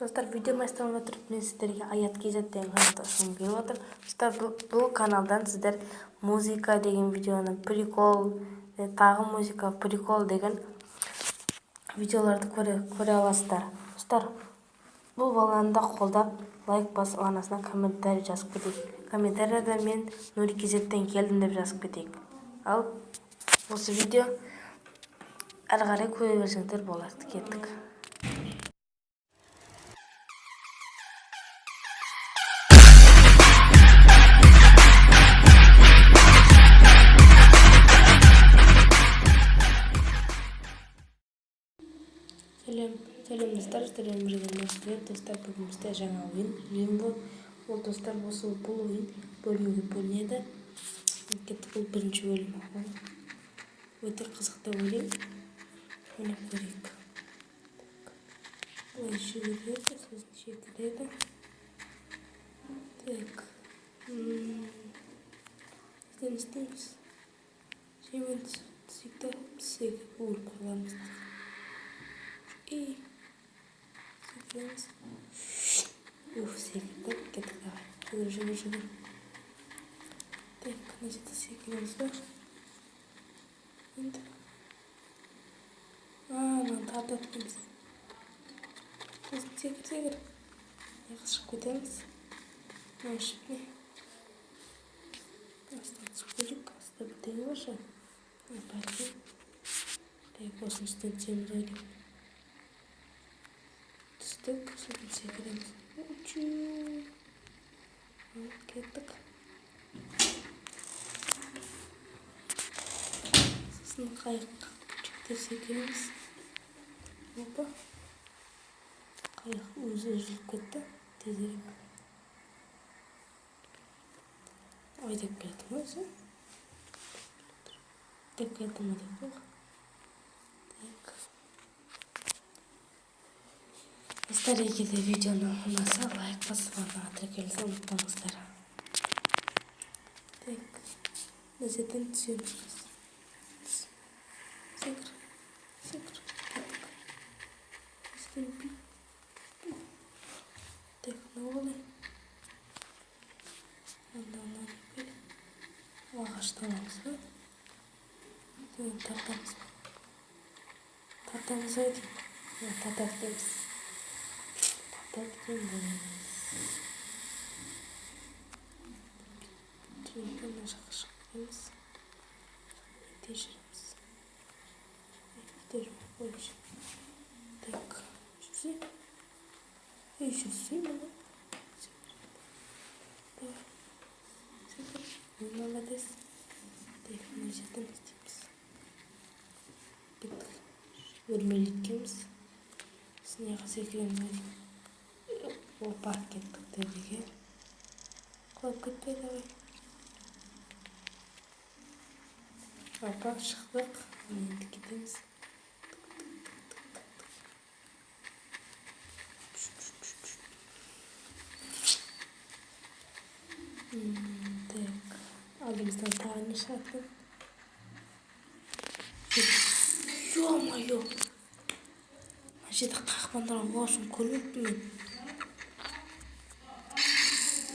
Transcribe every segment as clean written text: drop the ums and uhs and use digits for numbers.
Достар, видео бастамай отырып, мен сіздерге Аят KZ деген каналды ашқым келіп отыр. Достар, бұл каналдан сіздер музыка деген видеоны, прикол, тағы музыка, прикол деген видеоларды көре аласыздар. Достар, бұл баланы да қолдап, лайк басып, анасына комментарий жазып кетейік. Комментарийда мен Нури KZ-тен келдім деп жазып кетейік. Ал осы видео әрі қарай көре берсеңдер болады. Кеттік. Сәлем достар, сіздермен бірге достар, бүгін бізде жаңа ойын болды. Ол достар, бұл ойын бөлімге бөлінеді. Кеттік, бұл бірінші бөлім. Өте қызықты ойын. Ойнап көрейік. Бұлай жүгіреді, сосын шекіреді. Так. Істейміз. Жемен всегда секіріп ұрып қаламыз. И секреміз. Секірді. Кеттік, давай. Жүгір. Так, мына жерде секіреміз ба? Енді. Мынаны тартып өткенбіз. Сосын секір. Неғыз шығып кетеміз. Мына ішіп не? Астан түсіп көрейік. Аста бірдеңе бар ша. Бәлкім. Так, осының үстінен түсеміз ойлайым. Түстік, сосын секіреміз. Кеттік. Сосын қайық жүктер секіреміз. Опа. Қайық өзі үзіліп кетті. Тезірек. Айдап келеді ма өзі? Деп келді ма деп қойға. Так. Достар, егер де видеоны ұнаса, лайк басып, тіркелуді ұмытпаңыздар. Так. Мына жерден түсеміз. Секір. Кеттік. Істен бүй. Так, мына олай. Анда бері. Ағаштан аламыз ба? Тартамыз ба? Тартамыз ай деймін. Тартап дейміз. Тренген жаққа шығып кетеміз. Ете жүреміз. Қойшы. Так, жүрсе. Жүрсе мұны. Давай. Секір. Молодец. Так, мына жерден істейміз. Кеттік. Өрмелеткенбіз. Снеға секіреміз ай. Опа, кеттік төбеге. Құлап кетпей, давай. Опа, шықтық. Енді кетеміз. Так, алдымыздан тағыны шығатын. Ё-моё! Мына жерде қақпандырған болашын көрмеппін мен.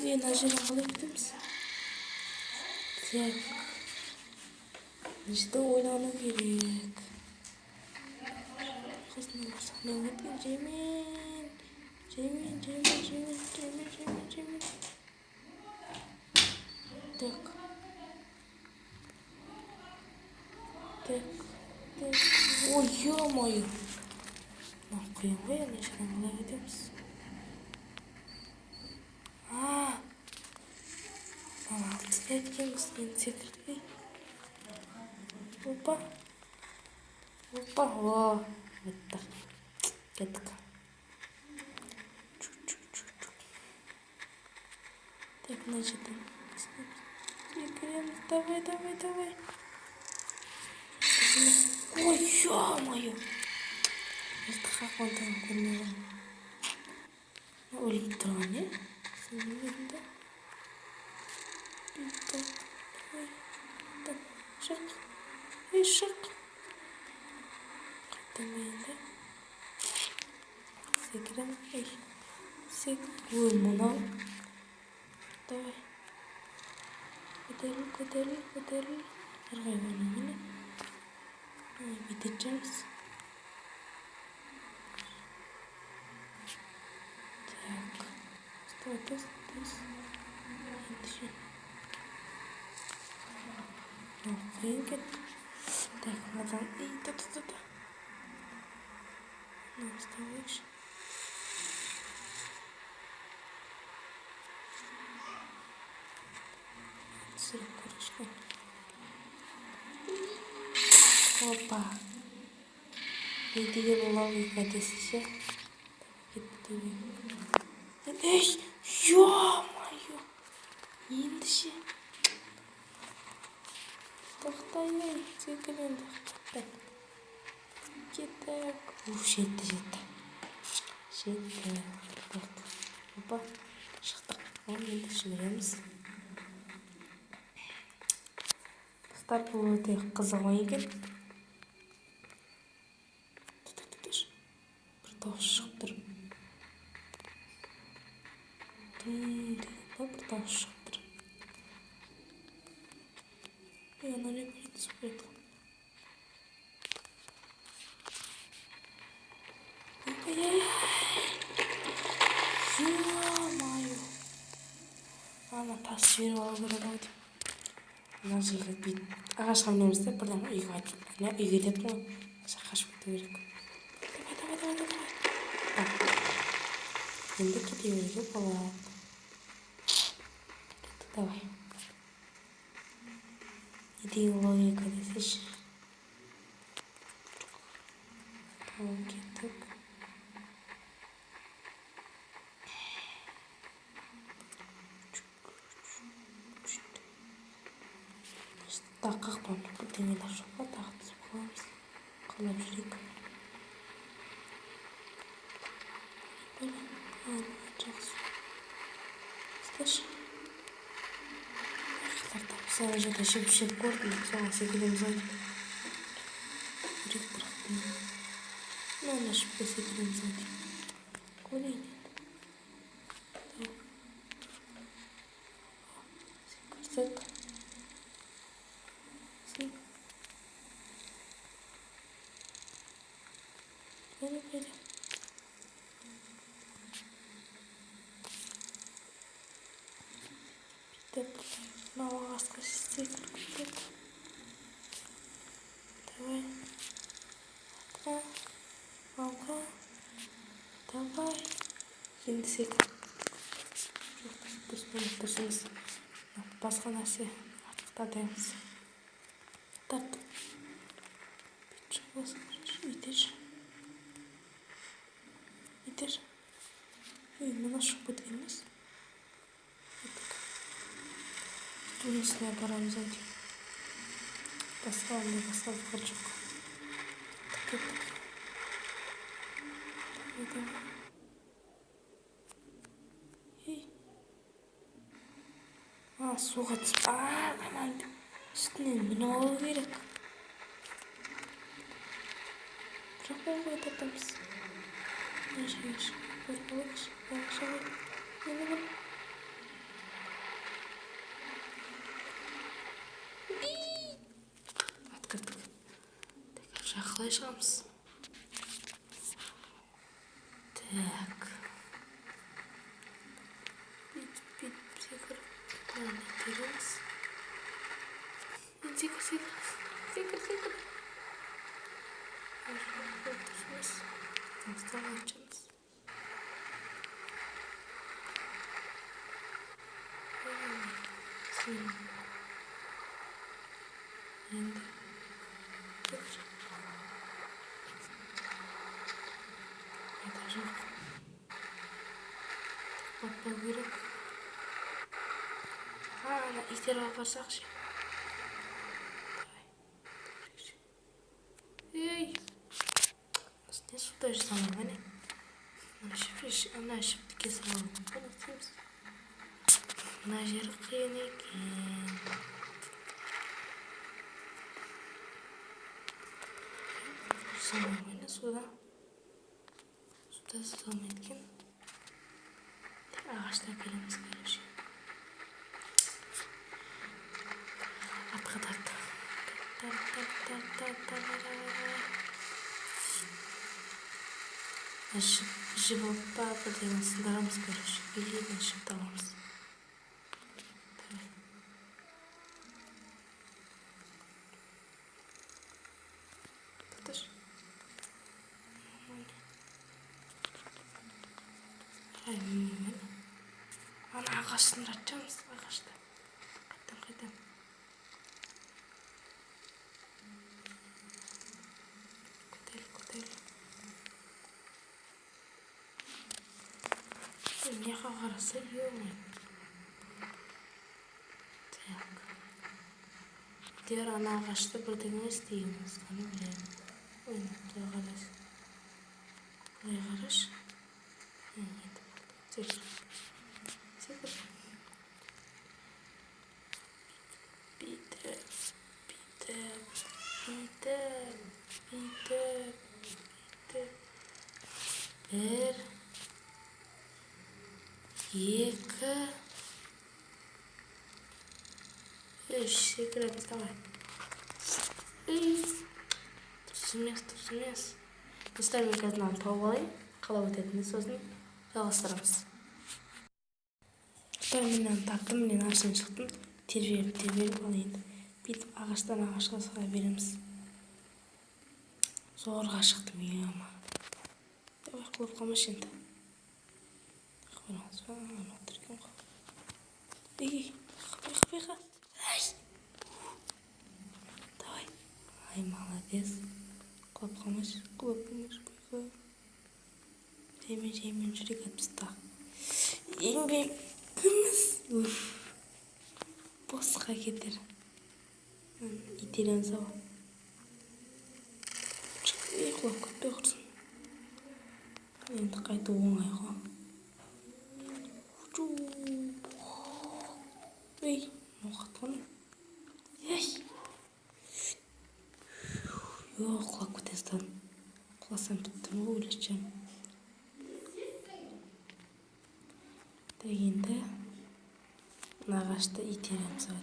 Мына жерден қалай кетеміз? Так. Мына жерде ойлану керек. Қыздың сахнаға өткен жемен. Так. Ой, ё-моё! Мынаны қиын ғой, ана жерден қалай кетеміз? Мына алтыға еткенбіз, мен секірдей. Опа. О, өттік. Кеттік. Так, мына жерден секіреміз. Давай. Ой, ё-моё! Ерді қақпандырған көрмеген. Өліп тұрған, е? Сенің ерінде. Шық. Қайттан бейінде. Секірем. Ой, мынау. Давай. Көтеріл. Арғай бөлігіне. Бүйтіп жүрміз. Так. Стой. Енді қиын кетті. Так, мынадан. Та. Мынаны ұстап алайықшы. Түсіріп көрейікші. Опа. Не деген логика десейші. Кетті. Ей, ё-моё. Енді ше. Тоқтай, секірен тоқтай. Кеттік. Жетті. Опа, шықтық. Енді жүгіреміз. Достар, бұл өте қызық ой екен. Тұр. Бір дауыс шығып тұр. Бір дауыс шығып тұр. Ана не көреді, сөйледі. Ё-моё. Ана тас жіберіп алу керек ау деп. Мына жерге бүйтіп ағашқа мінеміз де бірден үйге қайтып. Үйге кететін ғой. Қашып кету керек. Давай. Енді кете беруге болады. Давай. Не деген логика десейші. Кеттік. Тағы қақпан бірдеңелер жоқ па, тағы түсіп қаламыз. Қалап жүрейік. Жақсы. Істеші. Қақтарда сәлі жата шеп көрдім. Соған секелеміз ой. Жүрек бірақ білмеймін. Мына шепке секелеміз ой. Көрейін. Секірсек. Бері. Мынау ағашқа секіріп. Давай. Алға. Давай. Енді секіріп. Дұрыс. Басқа нәрсе артықта дайымыз. Тарт. Бүйтіп шығасың. Итер. Мына шығып өткен емес. Студенсіне апарамыз әйді. Басқа зұқыр жоқ. Кеттік. Суға түсіп. Аманды. Үстінен мініп алу керек. Бірақ болмай тартамыз. Еш. Көріп алайықшы. Мені Открыттық. Так, жақылай шығамыз. Так. Бүйтіп секіріп. Мынаны тереміз. Секір. Отырсыз. Жұмыстан açamыз. Енді қайда жоқ. Бақпау керек. Ана итер алып барсақшы. Ей! Не сюда же самое, не? Ана шіптіке салып. Бұны істейміз. Мына жер қиын екен. Самое сюда. Сюда салмайды екен. ағашты әкелеміз, короче. Атқа тарт. Жіп алып па бірдеңе сындырамыз, короче. Билеймін, жіп аламыз. Ана ағашын жатчамыз, ағашты. Қайтам. Көтел. Меха қараса, ё-мо. Так. Дер ана ағашты бірдеңе істейміз, қаны білемін. Ойна, қараш. Бұлай қараш. Секір. Бір, екі, үш. Секіреміз, давай. Дұрыс емес. Достар, мен қазір мынаны тауып алайын. Қалап өтетінді сосын жалғастырамыз. Достар, мен мынаны таптым, мен аршын шықтым. Тербеліп алайын. Бүйтіп ағаштан ағашқа сыға береміз. Зорға шықтым, ема. Давай, құлап қалмаш енді. Қойыңыз ба, отырген қол. Қапай. Давай. Ай, молодец. Құлап қалмаш. Жаймен жүрек атпыста. Еңбегіміз. Босқа кетер. Итереміз ау. Құлап көтпей құрсын. Енді қайту оңай ғой. Ноқатқаны. Құлап көтестен. Құласам біттім ғой, өлешчем. Енді ағашты итереміз ау.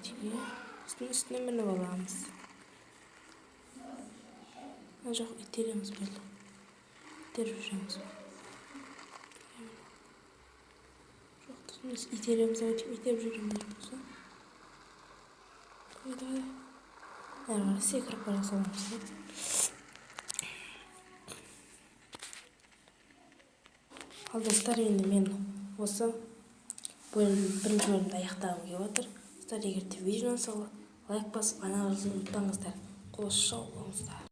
Үстіне мініп аламыз. Жоқ, итереміз белі. Итеріп жүреміз. Жоқ, түсінес, итереміз ау дейм, итеріп жүреміз болса. Давай. Әрі секіріп бара саламыз. Ал достар, енді мен осы бірінші бөлімді аяқтағым келіп отыр. Достар, егер де видеоны салып, лайк басып, ана ұлтаңыздар. Қош жау болыңыздар.